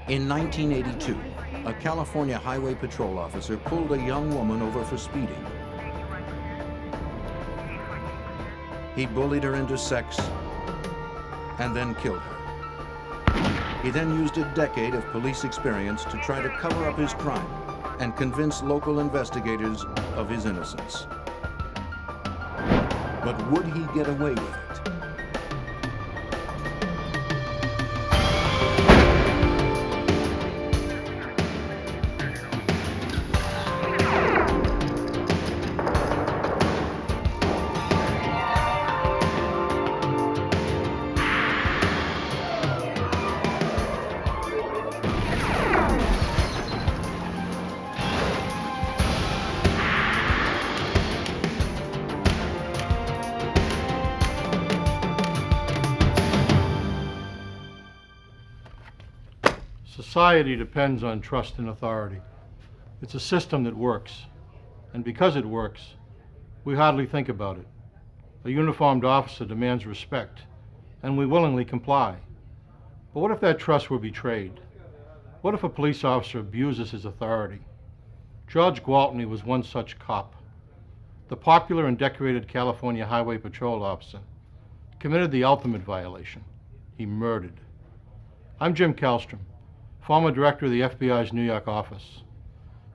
In 1982, a California Highway Patrol officer pulled a young woman over for speeding. He bullied her into sex and then killed her. He then used a decade of police experience to try to cover up his crime and convince local investigators of his innocence. But would he get away with it? Society depends on trust and authority. It's a system that works, and because it works, we hardly think about it. A uniformed officer demands respect, and we willingly comply. But what if that trust were betrayed? What if a police officer abuses his authority? George Gwaltney was one such cop. The popular and decorated California Highway Patrol officer committed the ultimate violation. He murdered. I'm Jim Kallstrom, former director of the FBI's New York office.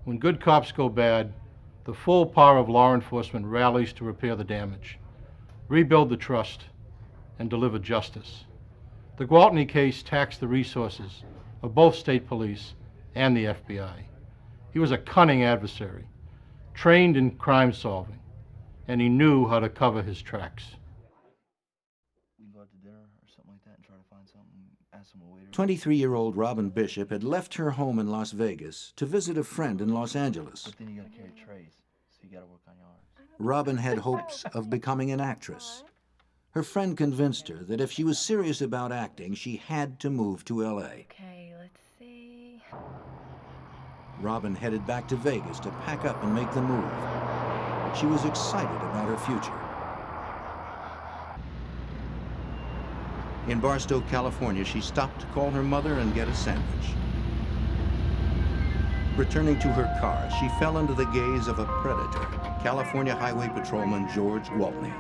When good cops go bad, the full power of law enforcement rallies to repair the damage, rebuild the trust, and deliver justice. The Gwaltney case taxed the resources of both state police and the FBI. He was a cunning adversary, trained in crime solving, and he knew how to cover his tracks. 23-year-old Robin Bishop had left her home in Las Vegas to visit a friend in Los Angeles. But then you gotta carry trays, so you gotta work on yours. Robin had hopes of becoming an actress. Her friend convinced her that if she was serious about acting, she had to move to LA. Okay, let's see. Robin headed back to Vegas to pack up and make the move. She was excited about her future. In Barstow, California, she stopped to call her mother and get a sandwich. Returning to her car, she fell into the gaze of a predator, California Highway Patrolman George Gwaltney.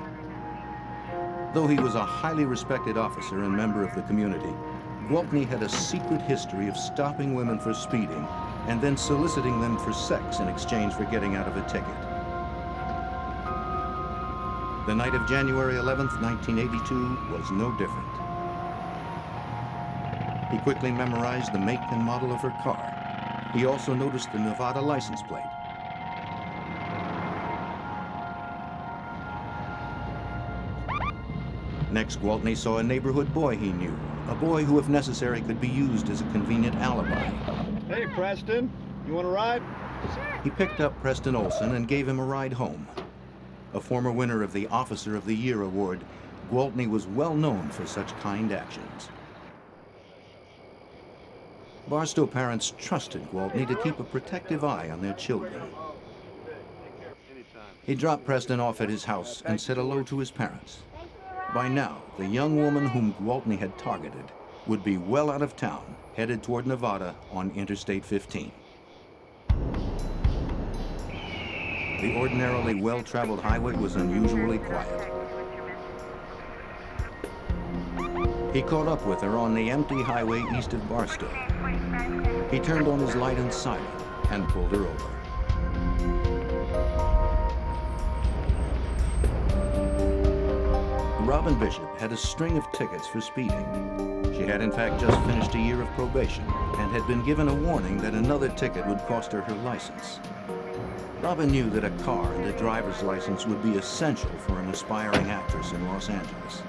Though he was a highly respected officer and member of the community, Gwaltney had a secret history of stopping women for speeding and then soliciting them for sex in exchange for getting out of a ticket. The night of January 11th, 1982 was no different. He quickly memorized the make and model of her car. He also noticed the Nevada license plate. Next, Gwaltney saw a neighborhood boy he knew, a boy who, if necessary, could be used as a convenient alibi. Hey, Preston, you want a ride? Sure. He picked up Preston Olson and gave him a ride home. A former winner of the Officer of the Year award, Gwaltney was well known for such kind actions. Barstow parents trusted Gwaltney to keep a protective eye on their children. He dropped Preston off at his house and said hello to his parents. By now, the young woman whom Gwaltney had targeted would be well out of town, headed toward Nevada on Interstate 15. The ordinarily well-traveled highway was unusually quiet. He caught up with her on the empty highway east of Barstow. He turned on his light and siren and pulled her over. Robin Bishop had a string of tickets for speeding. She had in fact just finished a year of probation and had been given a warning that another ticket would cost her her license. Robin knew that a car and a driver's license would be essential for an aspiring actress in Los Angeles.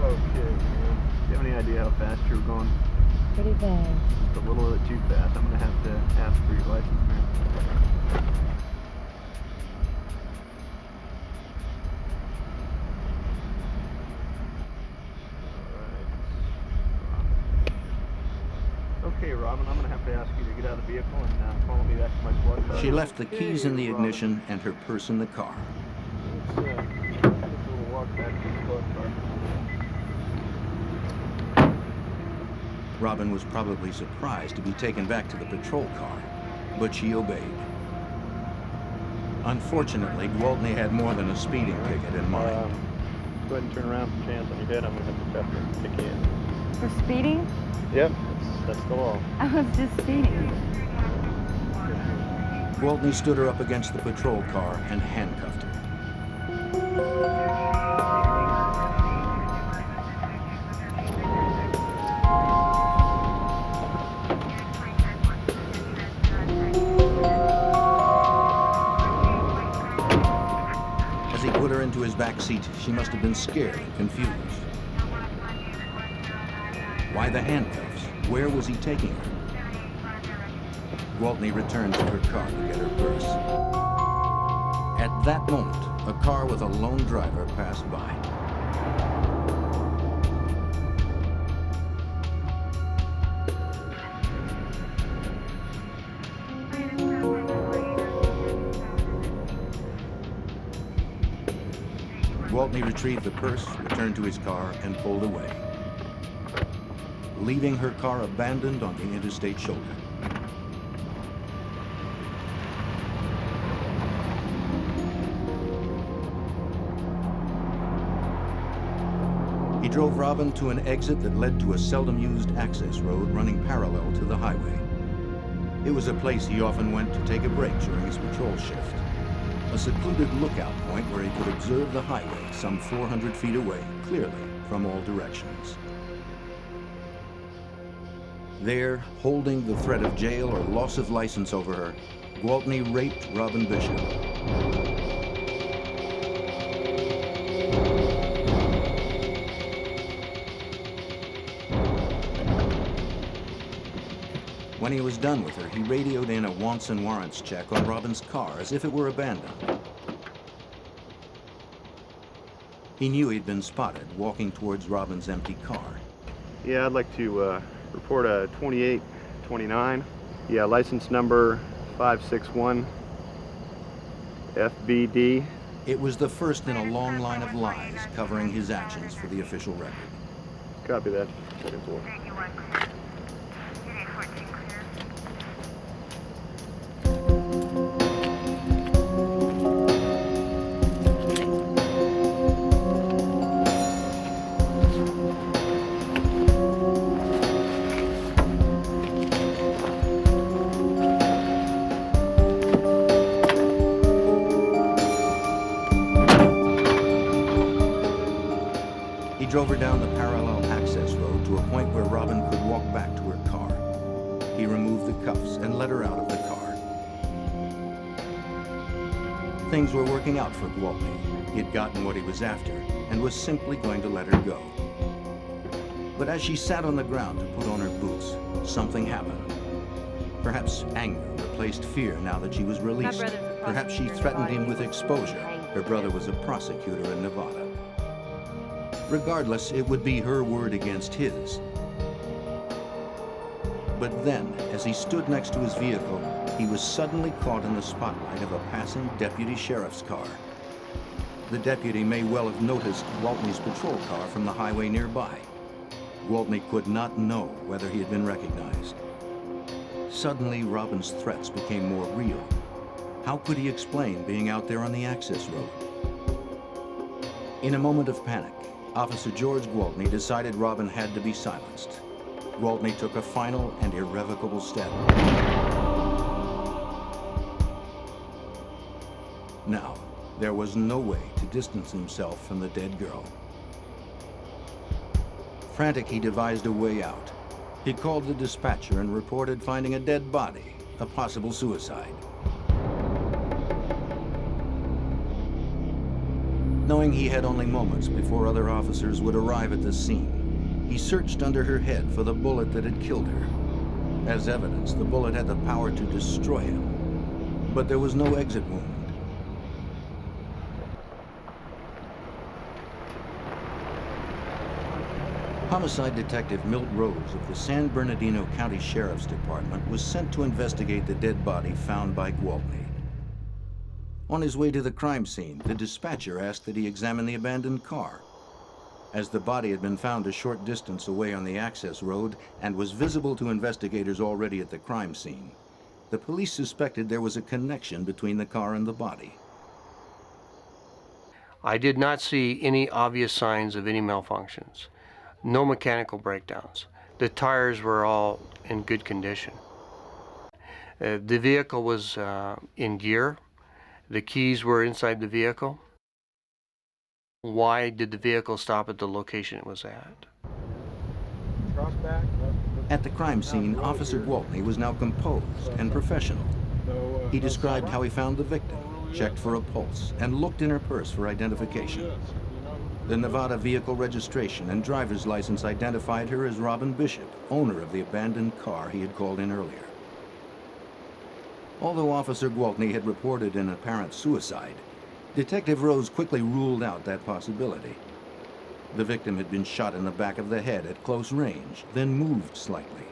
Okay, man. Do you have any idea how fast you were going? Pretty bad. Just a little bit too fast. I'm gonna have to ask for your license, man. Okay, Robin, I'm gonna have to ask you to get out of the vehicle and follow me back to my squad car. She left the keys in the ignition and her purse in the car. Let's take a little walk back to the squad car. Robin was probably surprised to be taken back to the patrol car, but she obeyed. Unfortunately, Gwaltney had more than a speeding ticket in mind. Go ahead and turn around for chance on your head. I'm gonna have to cuff you and kick you in. For speeding? Yep, that's the law. I was just speeding. Gwaltney stood her up against the patrol car and handcuffed her. As he put her into his back seat, she must have been scared and confused. Why the handcuffs? Where was he taking her? Gwaltney returned to her car to get her purse. At that moment, a car with a lone driver passed by. Gwaltney retrieved the purse, returned to his car, and pulled away, leaving her car abandoned on the interstate shoulder. He drove Robin to an exit that led to a seldom-used access road running parallel to the highway. It was a place he often went to take a break during his patrol shift. A secluded lookout point where he could observe the highway some 400 feet away, clearly from all directions. There, holding the threat of jail or loss of license over her, Gwaltney raped Robin Bishop. When he was done with her, he radioed in a wants and warrants check on Robin's car as if it were abandoned. He knew he'd been spotted walking towards Robin's empty car. Yeah, I'd like to report a 2829. Yeah, license number 561 F.B.D. It was the first in a long line of lies covering his actions for the official record. Copy that. Second floor. He drove her down the parallel access road to a point where Robin could walk back to her car. He removed the cuffs and let her out of the car. Things were working out for Gwaltney. He'd gotten what he was after and was simply going to let her go. But as she sat on the ground to put on her boots, something happened. Perhaps anger replaced fear now that she was released. Perhaps she threatened him with exposure. Her brother was a prosecutor in Nevada. Regardless, it would be her word against his. But then, as he stood next to his vehicle, he was suddenly caught in the spotlight of a passing deputy sheriff's car. The deputy may well have noticed Gwaltney's patrol car from the highway nearby. Gwaltney could not know whether he had been recognized. Suddenly, Robin's threats became more real. How could he explain being out there on the access road? In a moment of panic, Officer George Gwaltney decided Robin had to be silenced. Gwaltney took a final and irrevocable step. Now, there was no way to distance himself from the dead girl. Frantic, he devised a way out. He called the dispatcher and reported finding a dead body, a possible suicide. Knowing he had only moments before other officers would arrive at the scene, he searched under her head for the bullet that had killed her. As evidence, the bullet had the power to destroy him, but there was no exit wound. Homicide Detective Milt Rose of the San Bernardino County Sheriff's Department was sent to investigate the dead body found by Gwaltney. On his way to the crime scene, the dispatcher asked that he examine the abandoned car. As the body had been found a short distance away on the access road and was visible to investigators already at the crime scene, the police suspected there was a connection between the car and the body. I did not see any obvious signs of any malfunctions, no mechanical breakdowns. The tires were all in good condition. The vehicle was in gear. The keys were inside the vehicle. Why did the vehicle stop at the location it was at? At the crime scene, Officer Gwaltney was now composed and professional. He described how he found the victim, checked for a pulse, and looked in her purse for identification. The Nevada vehicle registration and driver's license identified her as Robin Bishop, owner of the abandoned car he had called in earlier. Although Officer Gwaltney had reported an apparent suicide, Detective Rose quickly ruled out that possibility. The victim had been shot in the back of the head at close range, then moved slightly.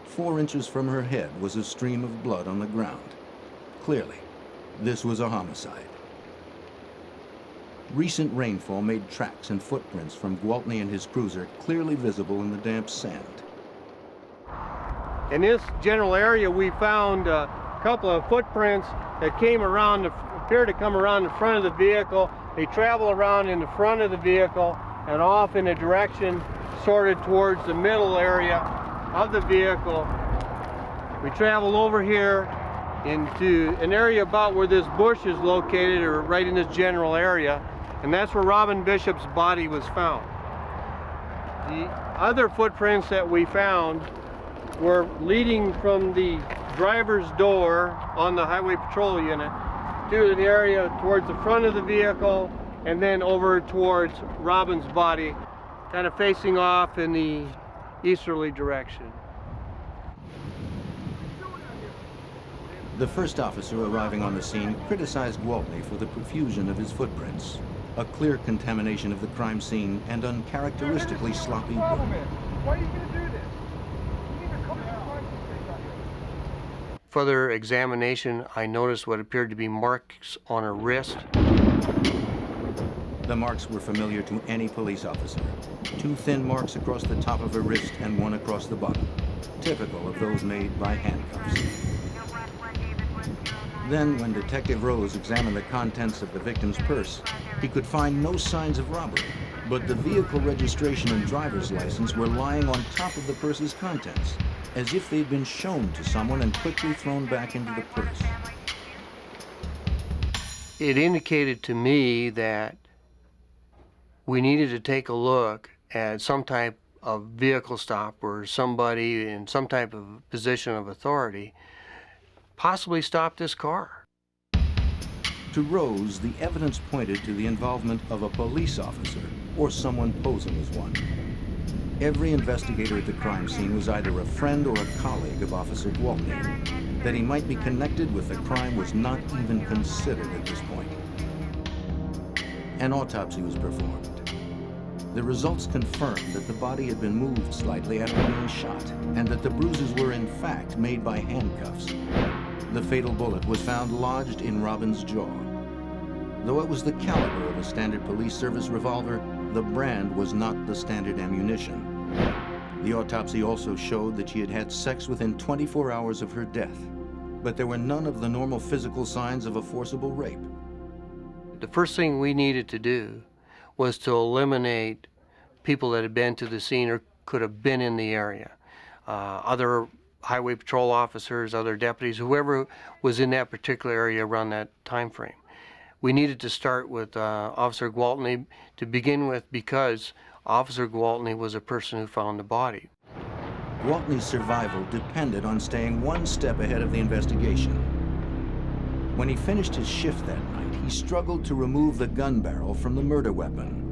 4 inches from her head was a stream of blood on the ground. Clearly, this was a homicide. Recent rainfall made tracks and footprints from Gwaltney and his cruiser clearly visible in the damp sand. In this general area, we found a couple of footprints that came around, appear to come around the front of the vehicle. They travel around in the front of the vehicle and off in a direction sorted towards the middle area of the vehicle. We travel over here into an area about where this bush is located, or right in this general area, and that's where Robin Bishop's body was found. The other footprints that we found were leading from the driver's door on the highway patrol unit to an area towards the front of the vehicle and then over towards Robin's body, kind of facing off in the easterly direction. The first officer arriving on the scene criticized Gwaltney for the profusion of his footprints, a clear contamination of the crime scene and uncharacteristically sloppy work. Why are you going to do this? You need to come to the crime scene out here. Further examination, I noticed what appeared to be marks on her wrist. The marks were familiar to any police officer. 2 thin marks across the top of her wrist and 1 across the bottom, typical of those made by handcuffs. Then, when Detective Rose examined the contents of the victim's purse, he could find no signs of robbery, but the vehicle registration and driver's license were lying on top of the purse's contents, as if they'd been shown to someone and quickly thrown back into the purse. It indicated to me that we needed to take a look at some type of vehicle stop where somebody in some type of position of authority possibly stop this car. To Rose, the evidence pointed to the involvement of a police officer or someone posing as one. Every investigator at the crime scene was either a friend or a colleague of Officer Gwaltney. That he might be connected with the crime was not even considered at this point. An autopsy was performed. The results confirmed that the body had been moved slightly after being shot, and that the bruises were in fact made by handcuffs. The fatal bullet was found lodged in Robin's jaw. Though it was the caliber of a standard police service revolver, the brand was not the standard ammunition. The autopsy also showed that she had had sex within 24 hours of her death, but there were none of the normal physical signs of a forcible rape. The first thing we needed to do was to eliminate people that had been to the scene or could have been in the area. Other highway patrol officers, other deputies, whoever was in that particular area around that time frame. We needed to start with Officer Gwaltney to begin with, because Officer Gwaltney was a person who found the body. Gwaltney's survival depended on staying one step ahead of the investigation. When he finished his shift that night, he struggled to remove the gun barrel from the murder weapon.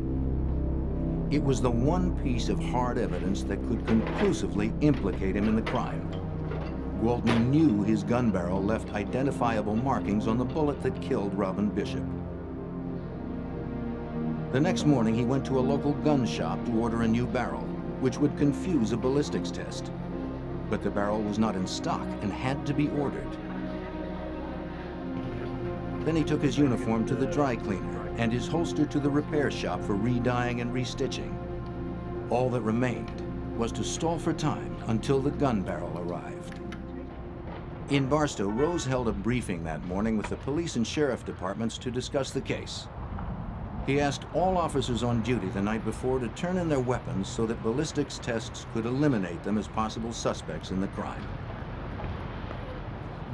It was the one piece of hard evidence that could conclusively implicate him in the crime. Gwaltney knew his gun barrel left identifiable markings on the bullet that killed Robin Bishop. The next morning, he went to a local gun shop to order a new barrel, which would confuse a ballistics test. But the barrel was not in stock and had to be ordered. Then he took his uniform to the dry cleaner and his holster to the repair shop for re-dyeing and restitching. All that remained was to stall for time until the gun barrel arrived. In Barstow, Rose held a briefing that morning with the police and sheriff departments to discuss the case. He asked all officers on duty the night before to turn in their weapons so that ballistics tests could eliminate them as possible suspects in the crime.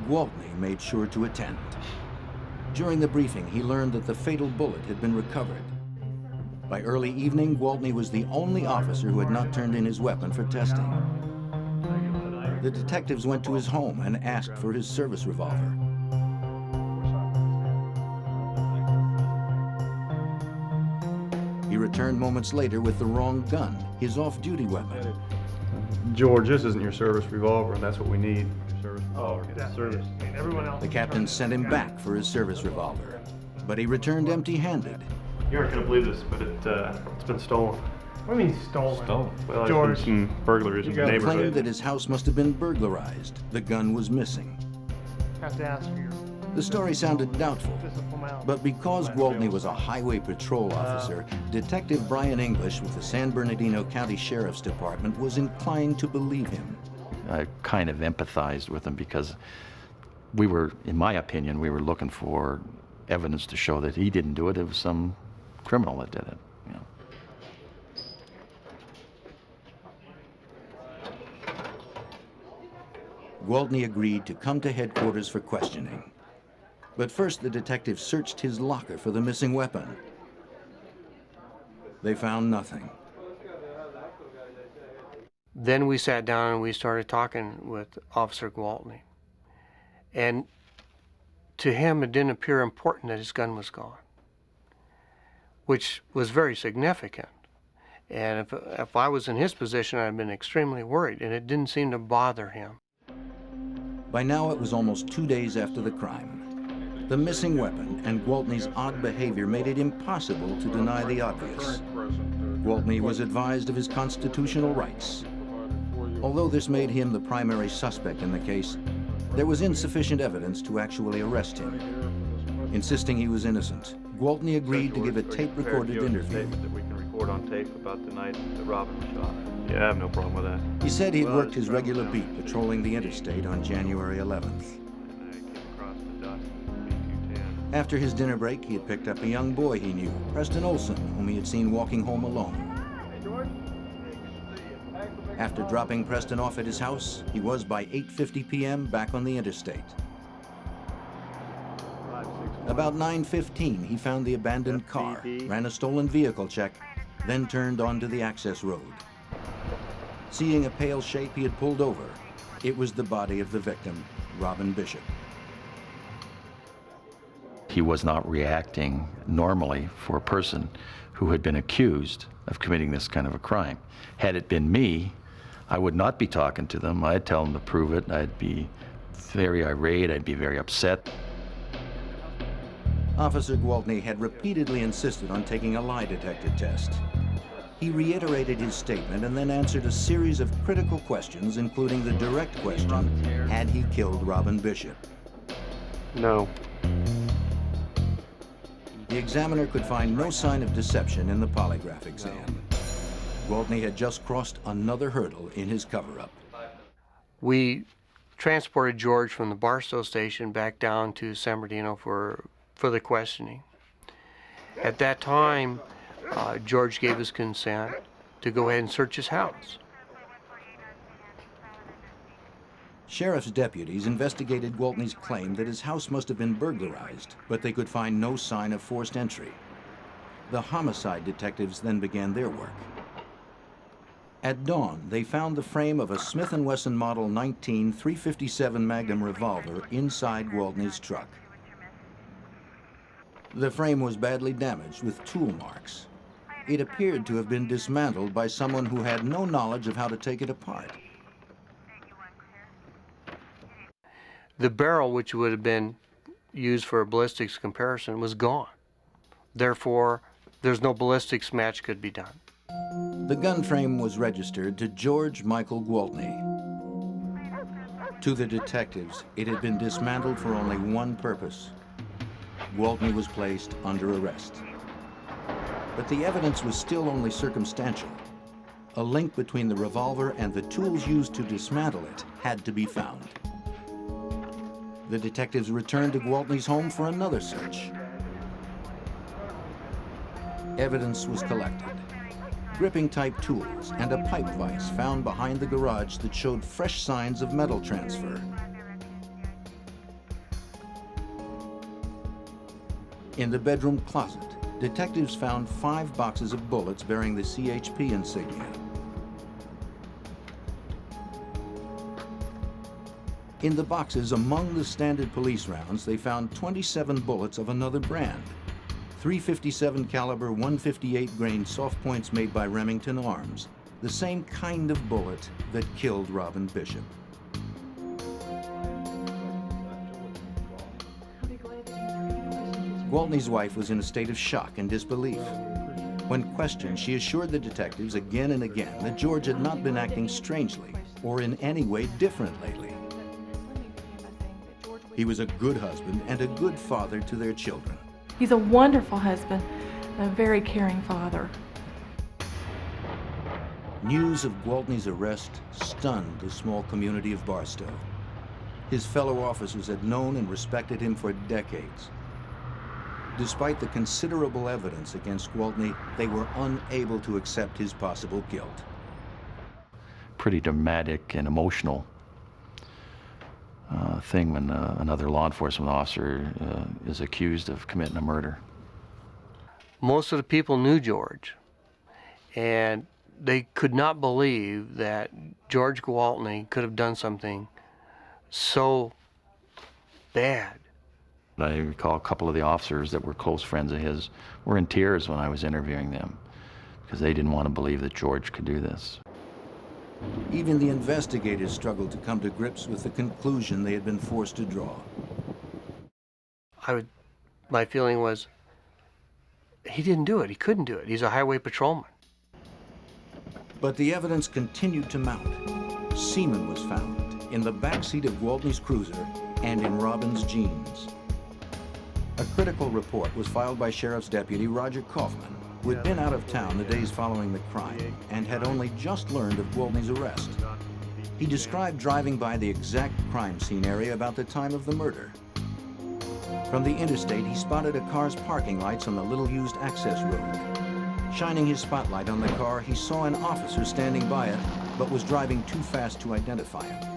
Gwaltney made sure to attend. During the briefing, he learned that the fatal bullet had been recovered. By early evening, Gwaltney was the only officer who had not turned in his weapon for testing. The detectives went to his home and asked for his service revolver. He returned moments later with the wrong gun, his off-duty weapon. George, this isn't your service revolver, and that's what we need. Your service revolver. Service. Everyone else. The captain sent him back for his service revolver, but he returned empty-handed. You aren't gonna believe this, but it's been stolen. What do you mean stolen? Well, George, there's been some burglaries in the got it. He claimed neighborhood. that his house must have been burglarized. The gun was missing. have to ask for your. The story sounded doubtful, This is a formality. but because Gwaltney was a highway patrol officer, Detective Brian English with the San Bernardino County Sheriff's Department was inclined to believe him. I kind of empathized with him because we were, in my opinion, we were looking for evidence to show that he didn't do it. It was some criminal that did it, you know. Gwaltney agreed to come to headquarters for questioning. But first, the detectives searched his locker for the missing weapon. They found nothing. Then we sat down and we started talking with Officer Gwaltney. And to him, it didn't appear important that his gun was gone, which was very significant. And if I was in his position, I'd have been extremely worried, and it didn't seem to bother him. By now, it was almost 2 days after the crime. The missing weapon and Gwaltney's odd behavior made it impossible to deny the obvious. Gwaltney was advised of his constitutional rights. Although this made him the primary suspect in the case, there was insufficient evidence to actually arrest him. Insisting he was innocent, Gwaltney agreed to give a tape-recorded interview. That we can record on tape about the night that Robin was shot. Yeah, I have no problem with that. He said he'd worked his regular beat patrolling the interstate on January 11th. After his dinner break, he had picked up a young boy he knew, Preston Olson, whom he had seen walking home alone. After dropping Preston off at his house, he was by 8:50 p.m. back on the interstate. About 9:15, he found the abandoned car, ran a stolen vehicle check, then turned onto the access road. Seeing a pale shape, he had pulled over. It was the body of the victim, Robin Bishop. He was not reacting normally for a person who had been accused of committing this kind of a crime. Had it been me, I would not be talking to them. I'd tell them to prove it. I'd be very irate. I'd be very upset. Officer Gwaltney had repeatedly insisted on taking a lie detector test. He reiterated his statement and then answered a series of critical questions, including the direct question, had he killed Robin Bishop? No. The examiner could find no sign of deception in the polygraph exam. Gwaltney had just crossed another hurdle in his cover-up. We transported George from the Barstow station back down to San Bernardino for the questioning. At that time, George gave his consent to go ahead and search his house. Sheriff's deputies investigated Gwaltney's claim that his house must have been burglarized, but they could find no sign of forced entry. The homicide detectives then began their work. At dawn, they found the frame of a Smith & Wesson Model 19 .357 Magnum revolver inside Gwaltney's truck. The frame was badly damaged with tool marks. It appeared to have been dismantled by someone who had no knowledge of how to take it apart. The barrel, which would have been used for a ballistics comparison, was gone. Therefore, there's no ballistics match could be done. The gun frame was registered to George Michael Gwaltney. To the detectives, it had been dismantled for only one purpose. Gwaltney was placed under arrest. But the evidence was still only circumstantial. a link between the revolver and the tools used to dismantle it had to be found. The detectives returned to Gwaltney's home for another search. Evidence was collected. Gripping-type tools and a pipe vise found behind the garage that showed fresh signs of metal transfer. In the bedroom closet, detectives found 5 boxes of bullets bearing the CHP insignia. In the boxes among the standard police rounds, they found 27 bullets of another brand. 357 caliber 158 grain soft points made by Remington Arms, the same kind of bullet that killed Robin Bishop. Gwaltney's wife was in a state of shock and disbelief. When questioned, she assured the detectives again and again that George had not been acting strangely or in any way different lately. He was a good husband and a good father to their children. He's a wonderful husband and a very caring father. News of Gwaltney's arrest stunned the small community of Barstow. His fellow officers had known and respected him for decades. Despite the considerable evidence against Gwaltney, they were unable to accept his possible guilt. Pretty dramatic and emotional thing when another law enforcement officer is accused of committing a murder. Most of the people knew George, and they could not believe that George Gwaltney could have done something so bad. I recall a couple of the officers that were close friends of his were in tears when I was interviewing them because they didn't want to believe that George could do this. Even the investigators struggled to come to grips with the conclusion they had been forced to draw. My feeling was, he didn't do it. He couldn't do it. He's a highway patrolman. But the evidence continued to mount. Semen was found in the backseat of Gwaltney's cruiser and in Robin's jeans. A critical report was filed by Sheriff's Deputy Roger Kaufman, who had been out of town the days following the crime and had only just learned of Gwaltney's arrest. He described driving by the exact crime scene area about the time of the murder. From the interstate, he spotted a car's parking lights on the little-used access road. Shining his spotlight on the car, he saw an officer standing by it, but was driving too fast to identify him.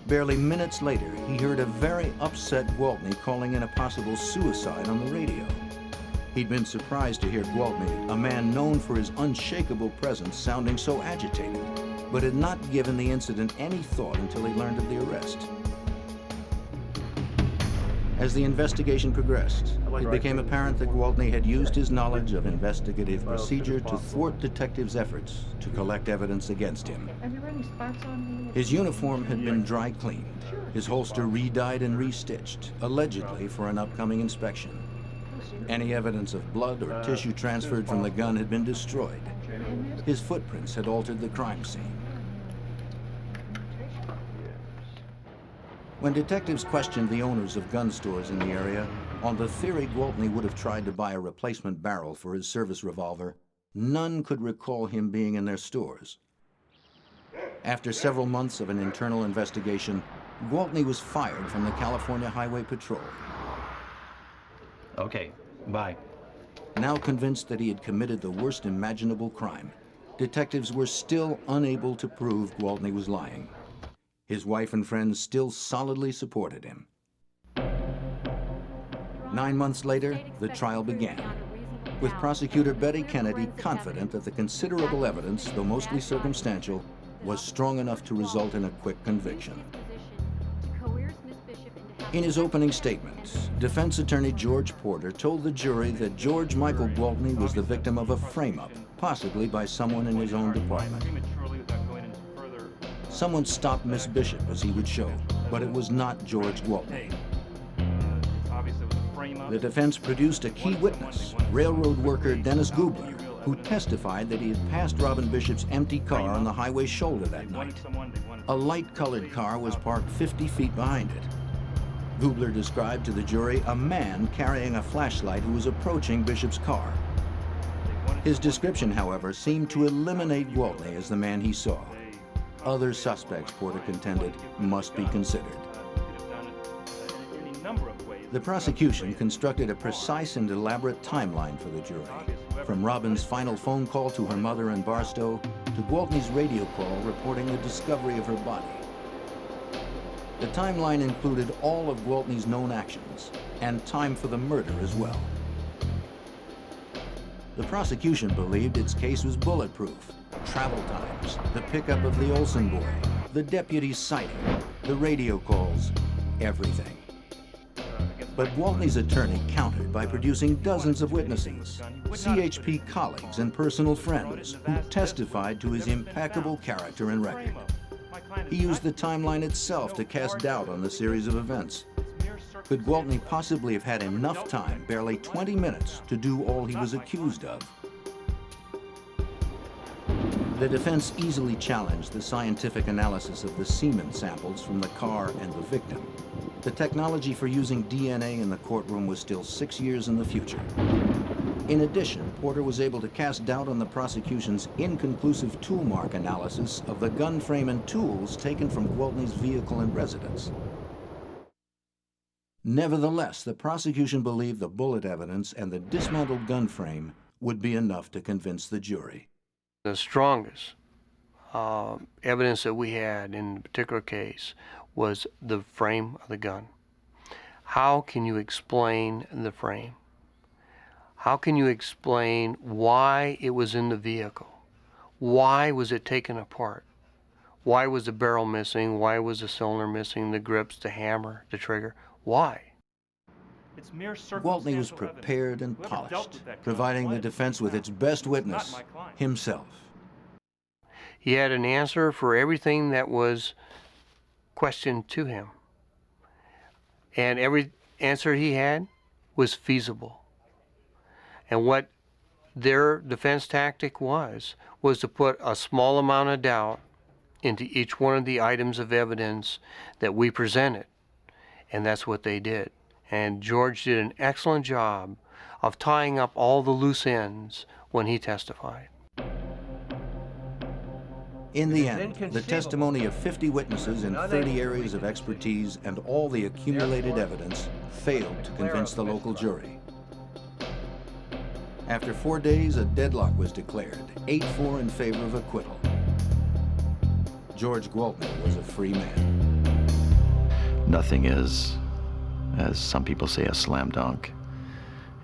Barely minutes later, he heard a very upset Gwaltney calling in a possible suicide on the radio. He'd been surprised to hear Gwaltney, a man known for his unshakable presence, sounding so agitated, but had not given the incident any thought until he learned of the arrest. As the investigation progressed, it became apparent that Gwaltney had used his knowledge of investigative procedure to thwart detectives' efforts to collect evidence against him. His uniform had been dry cleaned, his holster re-dyed and re-stitched, allegedly for an upcoming inspection. Any evidence of blood or tissue transferred from the gun had been destroyed. His footprints had altered the crime scene. When detectives questioned the owners of gun stores in the area, on the theory Gwaltney would have tried to buy a replacement barrel for his service revolver, none could recall him being in their stores. After several months of an internal investigation, Gwaltney was fired from the California Highway Patrol. Okay, bye. Now convinced that he had committed the worst imaginable crime, detectives were still unable to prove Gwaltney was lying. His wife and friends still solidly supported him. 9 months later, the trial began, with prosecutor Betty Kennedy confident that the considerable evidence, though mostly circumstantial, was strong enough to result in a quick conviction. In his opening statement, defense attorney George Porter told the jury that George Michael Gwaltney was the victim of a frame-up, possibly by someone in his own department. Someone stopped Miss Bishop, as he would show, but it was not George Gwaltney. The defense produced a key witness, railroad worker Dennis Gubler, who testified that he had passed Robin Bishop's empty car on the highway shoulder that night. A light-colored car was parked 50 feet behind it. Gubler described to the jury a man carrying a flashlight who was approaching Bishop's car. His description, however, seemed to eliminate Gwaltney as the man he saw. Other suspects, Porter contended, must be considered. The prosecution constructed a precise and elaborate timeline for the jury, from Robin's final phone call to her mother in Barstow to Gwaltney's radio call reporting the discovery of her body. The timeline included all of Gwaltney's known actions and time for the murder as well. The prosecution believed its case was bulletproof. Travel times, the pickup of the Olsen boy, the deputy's sighting, the radio calls, everything. But Gwaltney's attorney countered by producing dozens of witnesses, CHP colleagues and personal friends who testified to his impeccable character and record. He used the timeline itself to cast doubt on the series of events. Could Gwaltney possibly have had enough time, barely 20 minutes, to do all he was accused of? The defense easily challenged the scientific analysis of the semen samples from the car and the victim. The technology for using DNA in the courtroom was still 6 years in the future. In addition, Porter was able to cast doubt on the prosecution's inconclusive tool mark analysis of the gun frame and tools taken from Gwaltney's vehicle and residence. Nevertheless, the prosecution believed the bullet evidence and the dismantled gun frame would be enough to convince the jury. The strongest evidence that we had in the particular case was the frame of the gun. How can you explain the frame? How can you explain why it was in the vehicle? Why was it taken apart? Why was the barrel missing? Why was the cylinder missing? The grips, the hammer, the trigger? Why? Gwaltney was prepared and polished, providing the defense with its best witness, himself. He had an answer for everything that was questioned to him. And every answer he had was feasible. And what their defense tactic was to put a small amount of doubt into each one of the items of evidence that we presented. And that's what they did. And George did an excellent job of tying up all the loose ends when he testified. In the end, the testimony of 50 witnesses in 30 areas of expertise and all the accumulated evidence failed to convince the local jury. After 4 days, a deadlock was declared, 8-4 in favor of acquittal. George Gwaltney was a free man. Nothing is, as some people say, a slam dunk.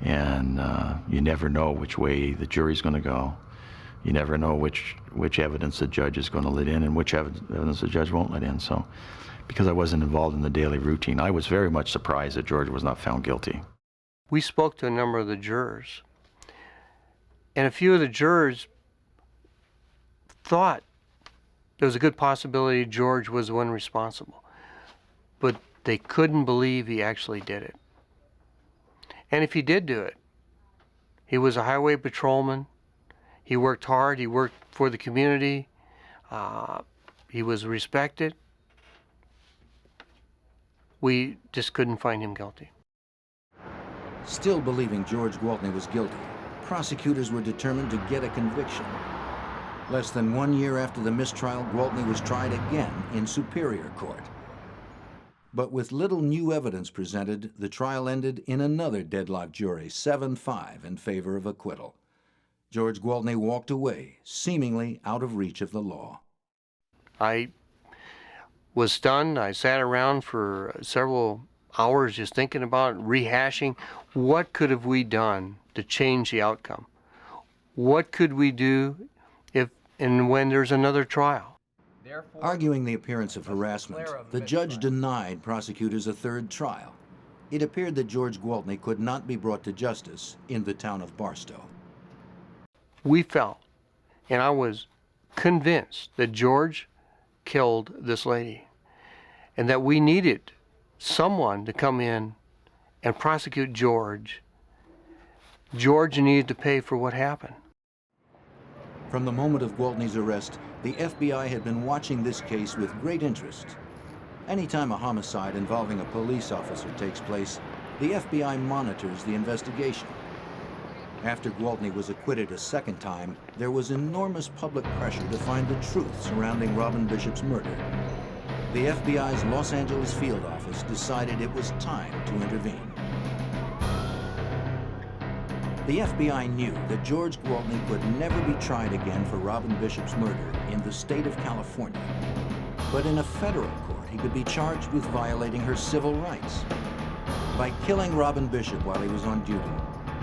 And you never know which way the jury's going to go. You never know which evidence the judge is going to let in and which evidence the judge won't let in. So, because I wasn't involved in the daily routine, I was very much surprised that George was not found guilty. We spoke to a number of the jurors, and a few of the jurors thought there was a good possibility George was the one responsible, but they couldn't believe he actually did it. And if he did do it, he was a highway patrolman. He worked hard. He worked for the community. He was respected. We just couldn't find him guilty. Still believing George Gwaltney was guilty, prosecutors were determined to get a conviction. Less than 1 year after the mistrial, Gwaltney was tried again in Superior Court. But with little new evidence presented, the trial ended in another deadlocked jury, 7-5 in favor of acquittal. George Gwaltney walked away, seemingly out of reach of the law. I was stunned. I sat around for several hours just thinking about rehashing what could have we done to change the outcome. What could we do if and when there's another trial? Arguing the appearance of harassment, the judge denied prosecutors a third trial. It appeared that George Gwaltney could not be brought to justice in the town of Barstow. We felt, and I was convinced, that George killed this lady and that we needed someone to come in and prosecute George. George needed to pay for what happened. From the moment of Gwaltney's arrest, the FBI had been watching this case with great interest. Anytime a homicide involving a police officer takes place, the FBI monitors the investigation. After Gwaltney was acquitted a second time, there was enormous public pressure to find the truth surrounding Robin Bishop's murder. The FBI's Los Angeles field office decided it was time to intervene. The FBI knew that George Gwaltney could never be tried again for Robin Bishop's murder in the state of California. But in a federal court, he could be charged with violating her civil rights. By killing Robin Bishop while he was on duty,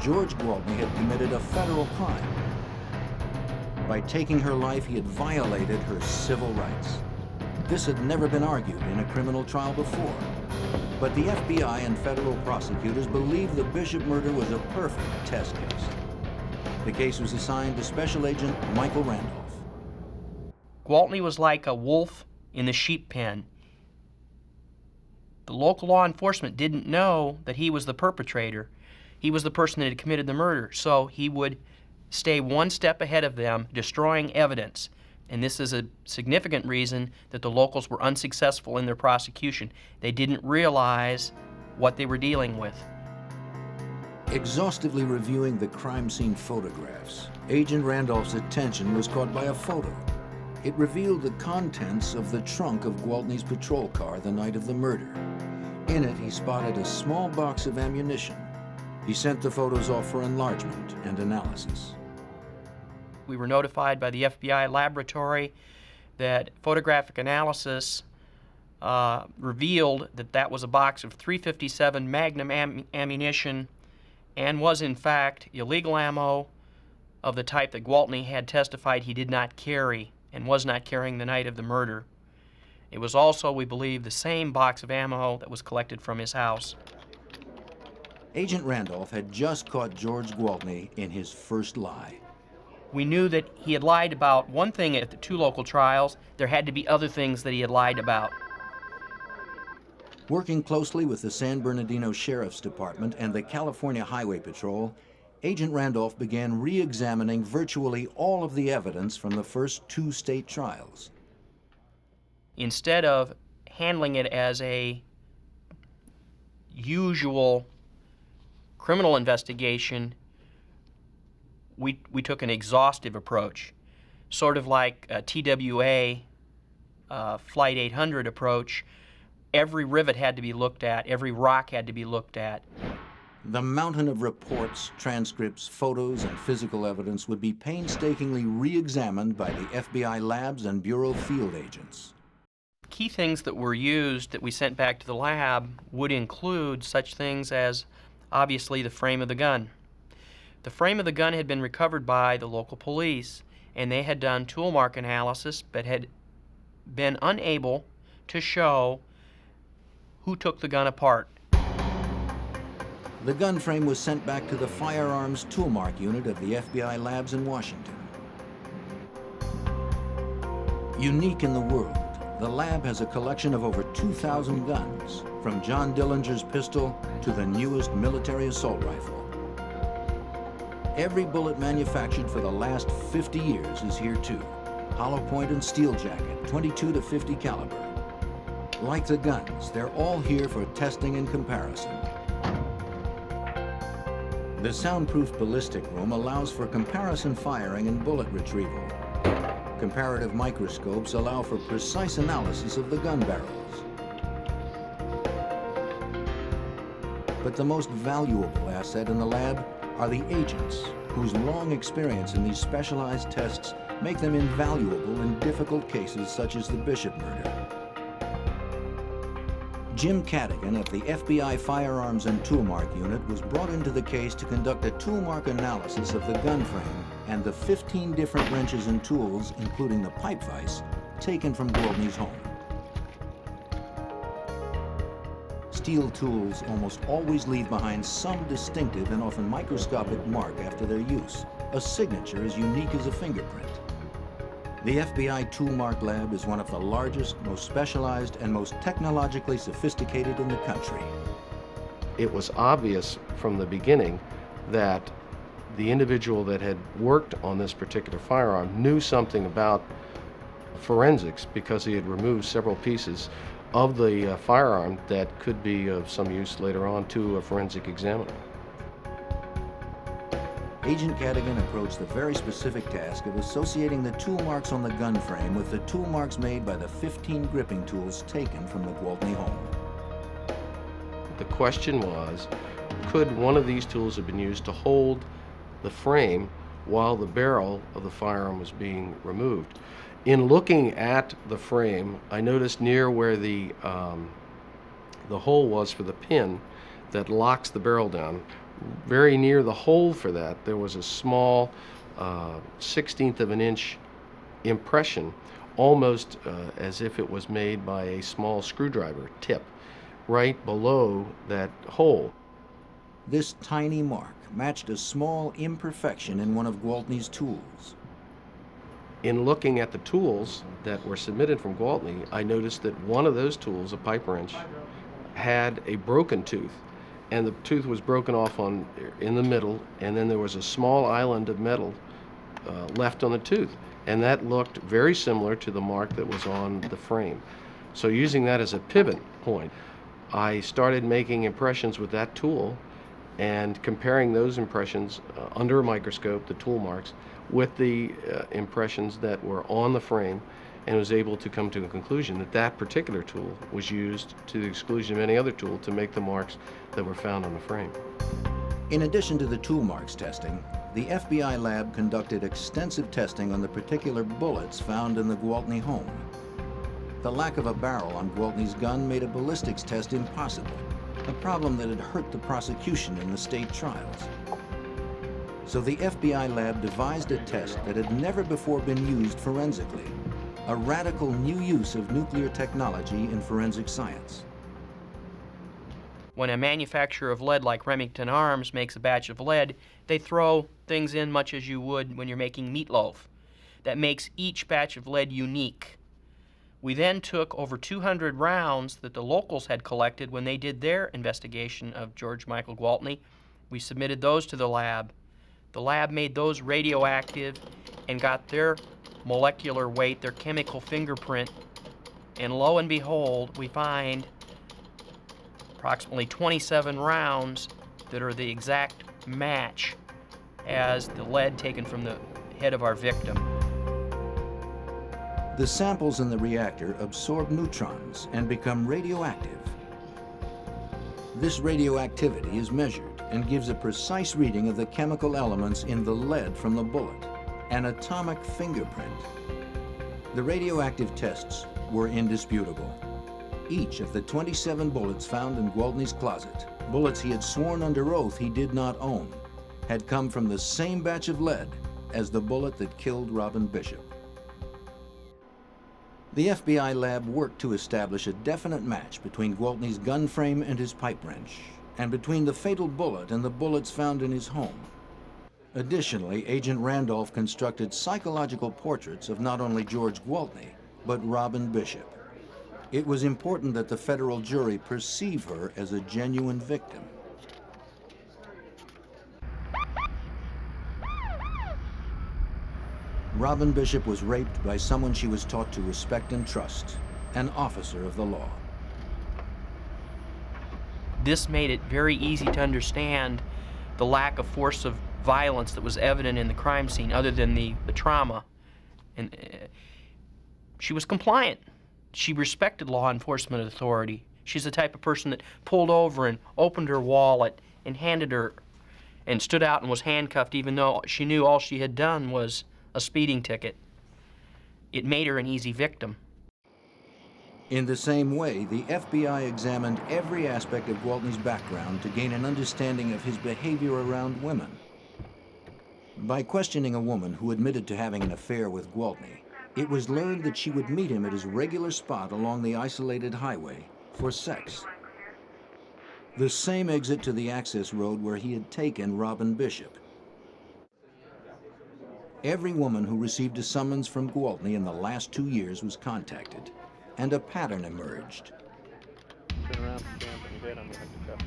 George Gwaltney had committed a federal crime. By taking her life, he had violated her civil rights. This had never been argued in a criminal trial before. But the FBI and federal prosecutors believed the Bishop murder was a perfect test case. The case was assigned to Special Agent Michael Randolph. Gwaltney was like a wolf in the sheep pen. The local law enforcement didn't know that he was the perpetrator. He was the person that had committed the murder, so he would stay one step ahead of them, destroying evidence. And this is a significant reason that the locals were unsuccessful in their prosecution. They didn't realize what they were dealing with. Exhaustively reviewing the crime scene photographs, Agent Randolph's attention was caught by a photo. It revealed the contents of the trunk of Gwaltney's patrol car the night of the murder. In it, he spotted a small box of ammunition. He sent the photos off for enlargement and analysis. We were notified by the FBI laboratory that photographic analysis revealed that that was a box of .357 Magnum ammunition and was in fact illegal ammo of the type that Gwaltney had testified he did not carry and was not carrying the night of the murder. It was also, we believe, the same box of ammo that was collected from his house. Agent Randolph had just caught George Gwaltney in his first lie. We knew that he had lied about one thing at the two local trials. There had to be other things that he had lied about. Working closely with the San Bernardino Sheriff's Department and the California Highway Patrol, Agent Randolph began re-examining virtually all of the evidence from the first two state trials. Instead of handling it as a usual criminal investigation, we took an exhaustive approach, sort of like a TWA Flight 800 approach. Every rivet had to be looked at, every rock had to be looked at. The mountain of reports, transcripts, photos, and physical evidence would be painstakingly re-examined by the FBI labs and Bureau field agents. Key things that were used that we sent back to the lab would include such things as, obviously, the frame of the gun. The frame of the gun had been recovered by the local police, and they had done tool mark analysis but had been unable to show who took the gun apart. The gun frame was sent back to the Firearms Toolmark Unit of the FBI labs in Washington. Unique in the world, the lab has a collection of over 2,000 guns, from John Dillinger's pistol to the newest military assault rifle. Every bullet manufactured for the last 50 years is here too. Hollow point and steel jacket, 22 to 50 caliber. Like the guns, they're all here for testing and comparison. The soundproof ballistic room allows for comparison firing and bullet retrieval. Comparative microscopes allow for precise analysis of the gun barrels. But the most valuable asset in the lab are the agents, whose long experience in these specialized tests make them invaluable in difficult cases such as the Bishop murder. Jim Cadigan of the FBI Firearms and Toolmark Unit was brought into the case to conduct a toolmark analysis of the gun frame and the 15 different wrenches and tools, including the pipe vise, taken from Gwaltney's home. Steel tools almost always leave behind some distinctive and often microscopic mark after their use, a signature as unique as a fingerprint. The FBI Toolmark Lab is one of the largest, most specialized, and most technologically sophisticated in the country. It was obvious from the beginning that the individual that had worked on this particular firearm knew something about forensics because he had removed several pieces of the firearm that could be of some use later on to a forensic examiner. Agent Cadigan approached the very specific task of associating the tool marks on the gun frame with the tool marks made by the 15 gripping tools taken from the Gwaltney home. The question was, could one of these tools have been used to hold the frame while the barrel of the firearm was being removed? In looking at the frame, I noticed near where the hole was for the pin that locks the barrel down, very near the hole for that, there was a small 1/16 of an inch impression, almost as if it was made by a small screwdriver tip, right below that hole. This tiny mark matched a small imperfection in one of Gwaltney's tools. In looking at the tools that were submitted from Gwaltney, I noticed that one of those tools, a pipe wrench, had a broken tooth, and the tooth was broken off in the middle, and then there was a small island of metal left on the tooth, and that looked very similar to the mark that was on the frame. So using that as a pivot point, I started making impressions with that tool and comparing those impressions under a microscope, the tool marks, with the impressions that were on the frame, and was able to come to a conclusion that that particular tool was used to the exclusion of any other tool to make the marks that were found on the frame. In addition to the tool marks testing, the FBI lab conducted extensive testing on the particular bullets found in the Gwaltney home. The lack of a barrel on Gwaltney's gun made a ballistics test impossible, a problem that had hurt the prosecution in the state trials. So the FBI lab devised a test that had never before been used forensically, a radical new use of nuclear technology in forensic science. When a manufacturer of lead like Remington Arms makes a batch of lead, they throw things in much as you would when you're making meatloaf. That makes each batch of lead unique. We then took over 200 rounds that the locals had collected when they did their investigation of George Michael Gwaltney. We submitted those to the lab. The lab made those radioactive and got their molecular weight, their chemical fingerprint, and lo and behold, we find approximately 27 rounds that are the exact match as the lead taken from the head of our victim. The samples in the reactor absorb neutrons and become radioactive. This radioactivity is measured and gives a precise reading of the chemical elements in the lead from the bullet, an atomic fingerprint. The radioactive tests were indisputable. Each of the 27 bullets found in Gwaltney's closet, bullets he had sworn under oath he did not own, had come from the same batch of lead as the bullet that killed Robin Bishop. The FBI lab worked to establish a definite match between Gwaltney's gun frame and his pipe wrench, and between the fatal bullet and the bullets found in his home. Additionally, Agent Randolph constructed psychological portraits of not only George Gwaltney, but Robin Bishop. It was important that the federal jury perceive her as a genuine victim. Robin Bishop was raped by someone she was taught to respect and trust, an officer of the law. This made it very easy to understand the lack of force of violence that was evident in the crime scene other than the trauma. And she was compliant. She respected law enforcement authority. She's the type of person that pulled over and opened her wallet and handed her and stood out and was handcuffed even though she knew all she had done was a speeding ticket. It made her an easy victim. In the same way, the FBI examined every aspect of Gwaltney's background to gain an understanding of his behavior around women. By questioning a woman who admitted to having an affair with Gwaltney, it was learned that she would meet him at his regular spot along the isolated highway for sex. The same exit to the access road where he had taken Robin Bishop. Every woman who received a summons from Gwaltney in the last 2 years was contacted, and a pattern emerged.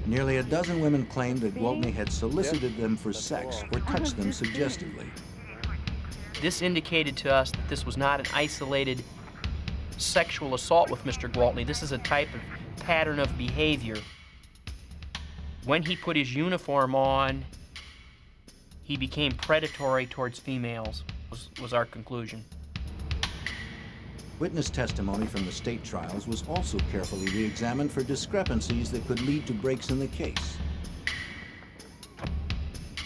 Nearly a dozen women claimed that Gwaltney had solicited them for sex or touched them suggestively. This indicated to us that this was not an isolated sexual assault with Mr. Gwaltney. This is a type of pattern of behavior. When he put his uniform on, he became predatory towards females, was our conclusion. Witness testimony from the state trials was also carefully re-examined for discrepancies that could lead to breaks in the case.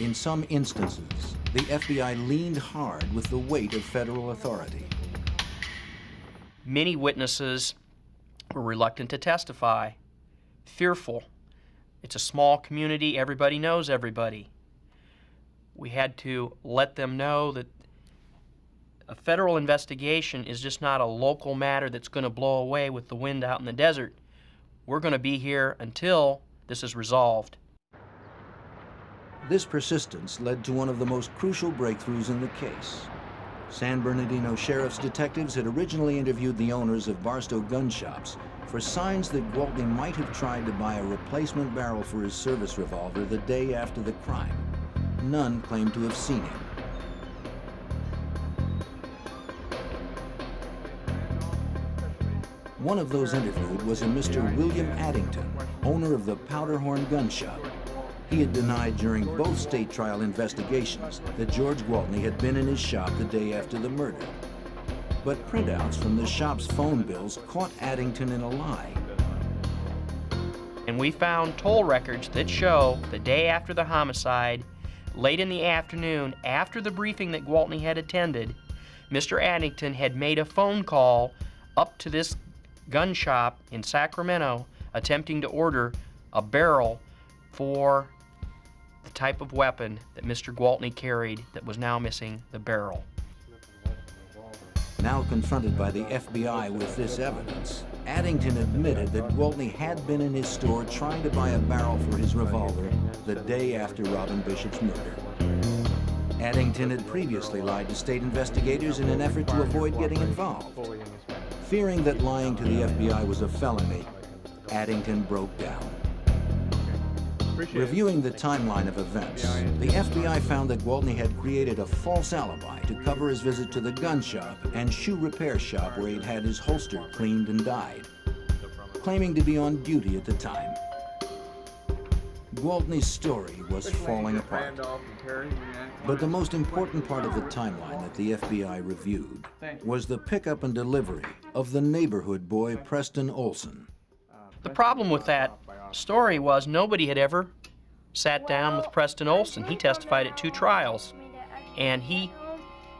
In some instances, the FBI leaned hard with the weight of federal authority. Many witnesses were reluctant to testify, fearful. It's a small community, everybody knows everybody. We had to let them know that a federal investigation is just not a local matter that's going to blow away with the wind out in the desert. We're going to be here until this is resolved. This persistence led to one of the most crucial breakthroughs in the case. San Bernardino Sheriff's detectives had originally interviewed the owners of Barstow gun shops for signs that Gwaltney might have tried to buy a replacement barrel for his service revolver the day after the crime. None claimed to have seen him. One of those interviewed was a Mr. William Addington, owner of the Powderhorn Gun Shop. He had denied during both state trial investigations that George Gwaltney had been in his shop the day after the murder. But printouts from the shop's phone bills caught Addington in a lie. And we found toll records that show the day after the homicide, late in the afternoon, after the briefing that Gwaltney had attended, Mr. Addington had made a phone call up to this gun shop in Sacramento attempting to order a barrel for the type of weapon that Mr. Gwaltney carried that was now missing the barrel. Now confronted by the FBI with this evidence, Addington admitted that Gwaltney had been in his store trying to buy a barrel for his revolver the day after Robin Bishop's murder. Addington had previously lied to state investigators in an effort to avoid getting involved. Fearing that lying to the FBI was a felony, Addington broke down. Reviewing the timeline of events, the FBI found that Gwaltney had created a false alibi to cover his visit to the gun shop and shoe repair shop where he'd had his holster cleaned and dyed, claiming to be on duty at the time. Gwaltney's story was falling apart. But the most important part of the timeline that the FBI reviewed was the pickup and delivery of the neighborhood boy Preston Olson. The problem with that story was nobody had ever sat down with Preston Olson. He testified at 2 trials, and he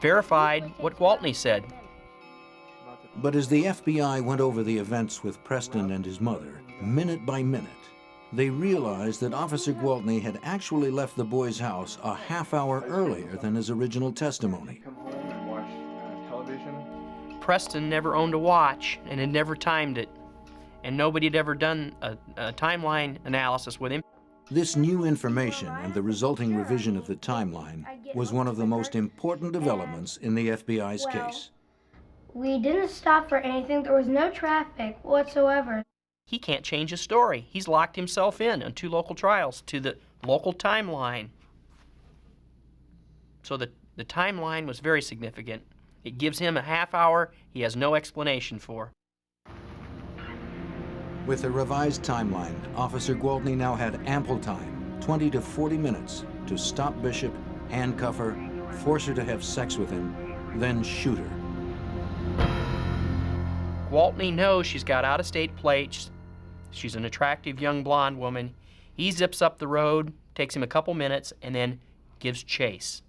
verified what Gwaltney said. But as the FBI went over the events with Preston and his mother, minute by minute, they realized that Officer Gwaltney had actually left the boy's house a half hour earlier than his original testimony. Preston never owned a watch and had never timed it, and nobody had ever done a timeline analysis with him. This new information and the resulting revision of the timeline was one of the most important developments in the FBI's case. We didn't stop for anything. There was no traffic whatsoever. He can't change his story. He's locked himself in on 2 local trials to the local timeline. So the timeline was very significant. It gives him a half hour he has no explanation for. With the revised timeline, Officer Gwaltney now had ample time, 20 to 40 minutes, to stop Bishop, handcuff her, force her to have sex with him, then shoot her. Gwaltney knows she's got out-of-state plates. She's an attractive young blonde woman. He zips up the road, takes him a couple minutes, and then gives chase.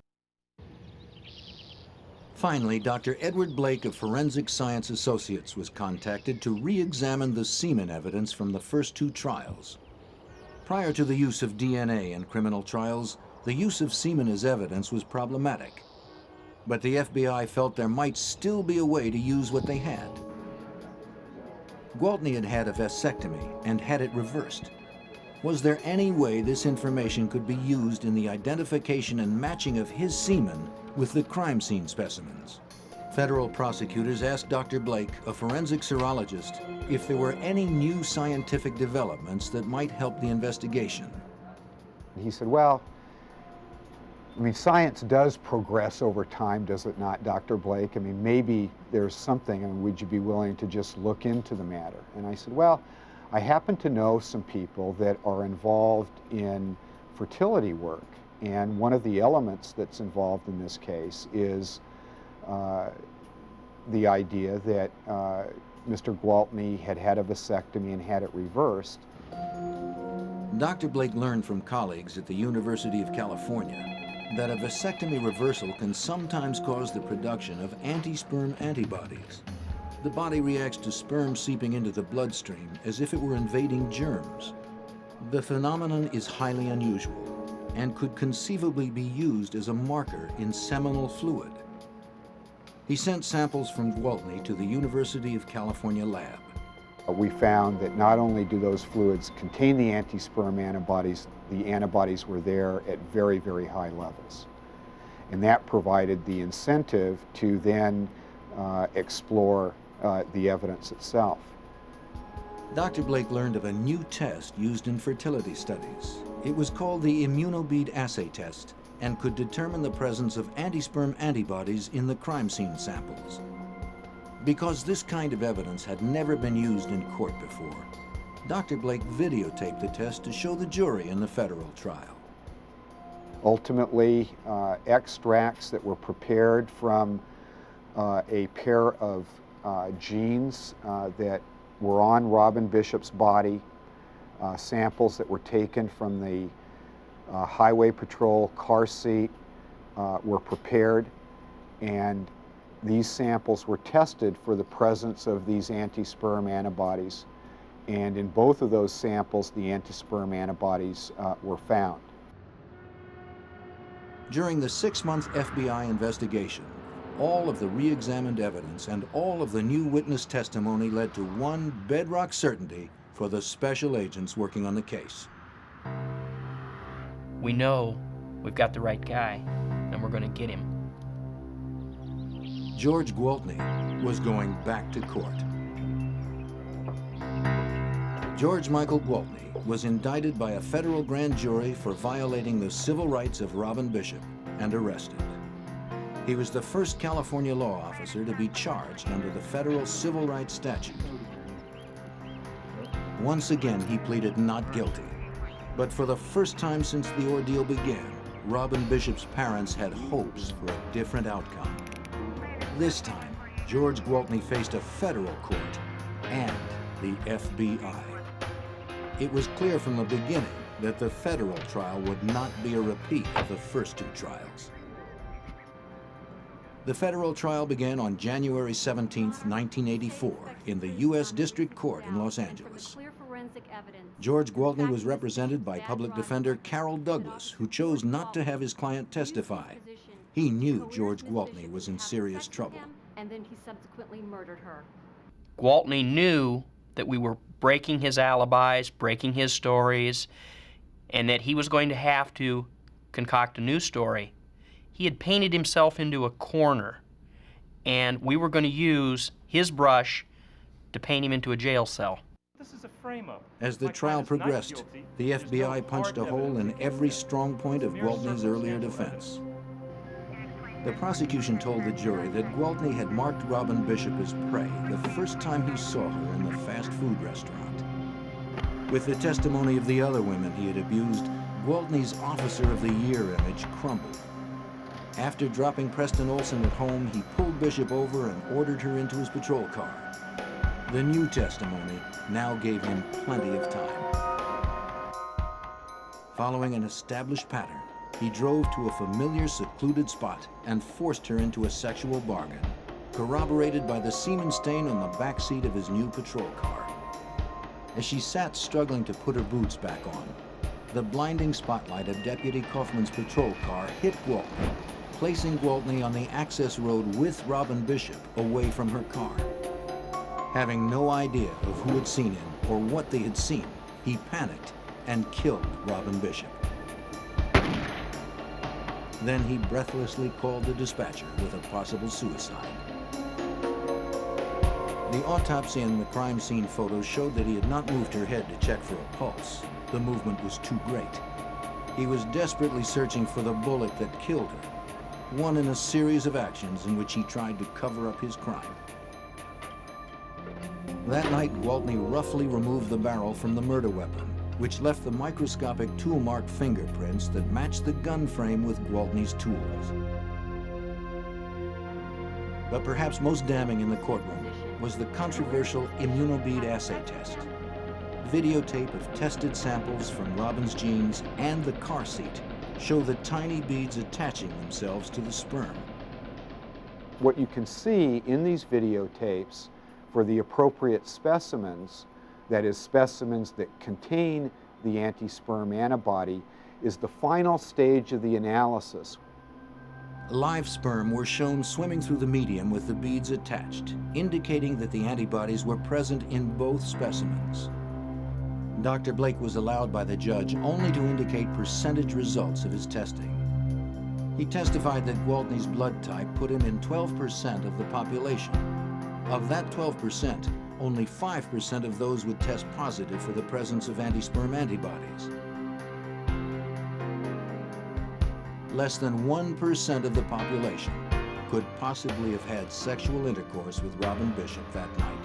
Finally, Dr. Edward Blake of Forensic Science Associates was contacted to re-examine the semen evidence from the first 2 trials. Prior to the use of DNA in criminal trials, the use of semen as evidence was problematic. But the FBI felt there might still be a way to use what they had. Gwaltney had had a vasectomy and had it reversed. Was there any way this information could be used in the identification and matching of his semen with the crime scene specimens? Federal prosecutors asked Dr. Blake, a forensic serologist, if there were any new scientific developments that might help the investigation. He said, well, I mean, science does progress over time, does it not, Dr. Blake? I mean, maybe there's something, and would you be willing to just look into the matter? And I said, well, I happen to know some people that are involved in fertility work And one of the elements that's involved in this case is the idea that Mr. Gwaltney had had a vasectomy and had it reversed. Dr. Blake learned from colleagues at the University of California that a vasectomy reversal can sometimes cause the production of anti-sperm antibodies. The body reacts to sperm seeping into the bloodstream as if it were invading germs. The phenomenon is highly unusual and could conceivably be used as a marker in seminal fluid. He sent samples from Gwaltney to the University of California lab. We found that not only do those fluids contain the anti-sperm antibodies, the antibodies were there at very, very high levels. And that provided the incentive to then explore the evidence itself. Dr. Blake learned of a new test used in fertility studies. It was called the Immunobead assay test and could determine the presence of anti-sperm antibodies in the crime scene samples. Because this kind of evidence had never been used in court before, Dr. Blake videotaped the test to show the jury in the federal trial. Ultimately, extracts that were prepared from a pair of genes that were on Robin Bishop's body, samples that were taken from the Highway Patrol car seat were prepared, and these samples were tested for the presence of these anti-sperm antibodies, and in both of those samples the anti-sperm antibodies were found. During the 6-month FBI investigation, all of the re-examined evidence and all of the new witness testimony led to one bedrock certainty for the special agents working on the case. We know we've got the right guy, and we're going to get him. George Gwaltney was going back to court. George Michael Gwaltney was indicted by a federal grand jury for violating the civil rights of Robin Bishop and arrested. He was the first California law officer to be charged under the federal civil rights statute. Once again, he pleaded not guilty. But for the first time since the ordeal began, Robin Bishop's parents had hopes for a different outcome. This time, George Gwaltney faced a federal court and the FBI. It was clear from the beginning that the federal trial would not be a repeat of the first two trials. The federal trial began on January 17, 1984, in the U.S. District Court in Los Angeles. George Gwaltney was represented by public defender Carol Douglas, who chose not to have his client testify. He knew George Gwaltney was in serious trouble. And then he subsequently murdered her. Gwaltney knew that we were breaking his alibis, breaking his stories, and that he was going to have to concoct a new story. He had painted himself into a corner, and we were going to use his brush to paint him into a jail cell. This is a frame-up. As the trial progressed, the FBI punched a hole in every strong point of Gwaltney's earlier defense. The prosecution told the jury that Gwaltney had marked Robin Bishop as prey the first time he saw her in the fast food restaurant. With the testimony of the other women he had abused, Gwaltney's Officer of the Year image crumbled. After dropping Preston Olson at home, he pulled Bishop over and ordered her into his patrol car. The new testimony now gave him plenty of time. Following an established pattern, he drove to a familiar secluded spot and forced her into a sexual bargain, corroborated by the semen stain on the back seat of his new patrol car. As she sat struggling to put her boots back on, the blinding spotlight of Deputy Kaufman's patrol car hit Gwaltney, placing Gwaltney on the access road with Robin Bishop away from her car. Having no idea of who had seen him or what they had seen, he panicked and killed Robin Bishop. Then he breathlessly called the dispatcher with a possible suicide. The autopsy and the crime scene photos showed that he had not moved her head to check for a pulse. The movement was too great. He was desperately searching for the bullet that killed her, one in a series of actions in which he tried to cover up his crime. That night, Gwaltney roughly removed the barrel from the murder weapon which left the microscopic tool-marked fingerprints that matched the gun frame with Gwaltney's tools. But perhaps most damning in the courtroom was the controversial Immunobead assay test. Videotape of tested samples from Robin's jeans and the car seat show the tiny beads attaching themselves to the sperm. What you can see in these videotapes for the appropriate specimens, that is, specimens that contain the anti-sperm antibody, is the final stage of the analysis. Live sperm were shown swimming through the medium with the beads attached, indicating that the antibodies were present in both specimens. Dr. Blake was allowed by the judge only to indicate percentage results of his testing. He testified that Gwaltney's blood type put him in 12% of the population. Of that 12%, only 5% of those would test positive for the presence of anti-sperm antibodies. Less than 1% of the population could possibly have had sexual intercourse with Robin Bishop that night.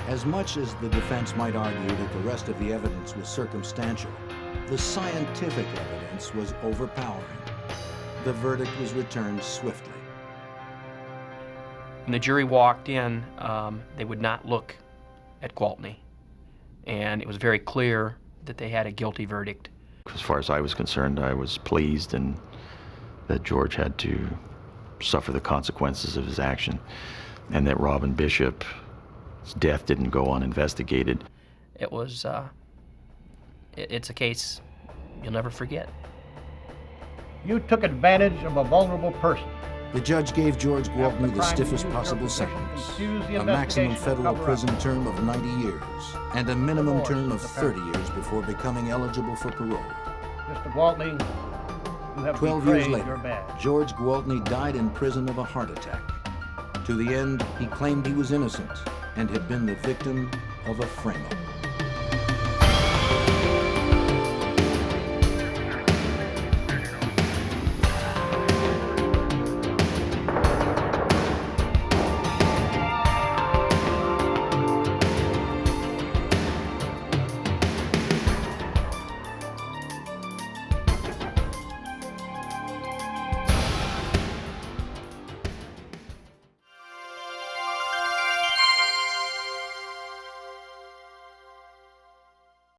As much as the defense might argue that the rest of the evidence was circumstantial, the scientific evidence was overpowering. The verdict was returned swiftly. When the jury walked in, they would not look at Gwaltney, and it was very clear that they had a guilty verdict. As far as I was concerned, I was pleased and that George had to suffer the consequences of his action, and that Robin Bishop's death didn't go uninvestigated. It was, it's a case you'll never forget. You took advantage of a vulnerable person. The judge gave George Gwaltney the stiffest possible sentence, a maximum federal prison term of 90 years and a minimum term of 30 years before becoming eligible for parole. Mr. Gwaltney, you have 12 years betrayed your later, badge. George Gwaltney died in prison of a heart attack. To the end, he claimed he was innocent and had been the victim of a frame-up.